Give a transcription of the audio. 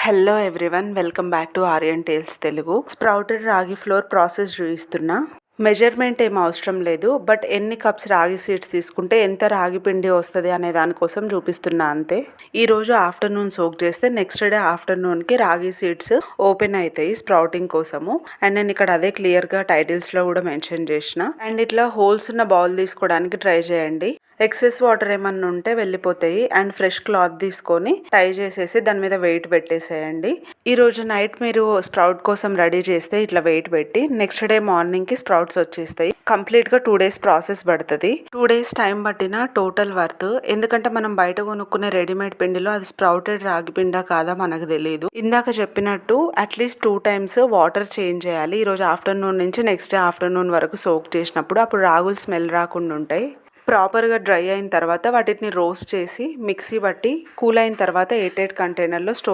Hello everyone, welcome back to Aryan tales Telugu. Sprouted ragi flour process చూపిస్తున్నా. Measurement ఏం అవసరం లేదు, బట్ ఎన్ని కప్స్ రాగి సీడ్స్ తీసుకుంటే ఎంత రాగి పిండి వస్తుంది అనే దానికోసం చూపిస్తున్నా అంతే. ఈ రోజు ఆఫ్టర్నూన్ సోక్ చేస్తే నెక్స్ట్ డే ఆఫ్టర్నూన్కి రాగి సీడ్స్ ఓపెన్ అవుతాయి స్ప్రౌటింగ్ కోసము. అండ్ నేను ఇక్కడ అదే క్లియర్గా టైటిల్స్లో కూడా మెన్షన్ చేసిన. అండ్ ఇట్లా హోల్స్ ఉన్న బౌల్ తీసుకోవడానికి ట్రై చేయండి. ఎక్సెస్ వాటర్ ఏమన్నా ఉంటే వెళ్ళిపోతాయి. అండ్ ఫ్రెష్ క్లాత్ తీసుకొని టై చేసేసి దాని మీద వెయిట్ పెట్టేసేయండి. ఈ రోజు నైట్ మీరు స్ప్రౌట్ కోసం రెడీ చేస్తే ఇట్లా వెయిట్ పెట్టి నెక్స్ట్ డే మార్నింగ్ కి స్ప్రౌట్స్ వచ్చేస్తాయి. కంప్లీట్ గా 2 days ప్రాసెస్ పడుతుంది. 2 days టైం పట్టిన టోటల్ వర్త్. ఎందుకంటే మనం బయట కొనుక్కునే రెడీమేడ్ పిండిలో అది స్ప్రౌటెడ్ రాగి పిండా కాదా మనకు తెలియదు. ఇందాక చెప్పినట్టు అట్లీస్ట్ 2 times వాటర్ చేంజ్ చేయాలి. ఈ రోజు ఆఫ్టర్నూన్ నుంచి నెక్స్ట్ డే ఆఫ్టర్నూన్ వరకు సోక్ చేసినప్పుడు అప్పుడు రాగులు స్మెల్ రాకుండా ఉంటాయి. ప్రాపర్గా డ్రై అయిన తర్వాత వాటిని రోస్ట్ చేసి మిక్సీ బట్టి కూల్ అయిన తర్వాత ఎయిర్ టైట్ కంటైనర్లో స్టోర్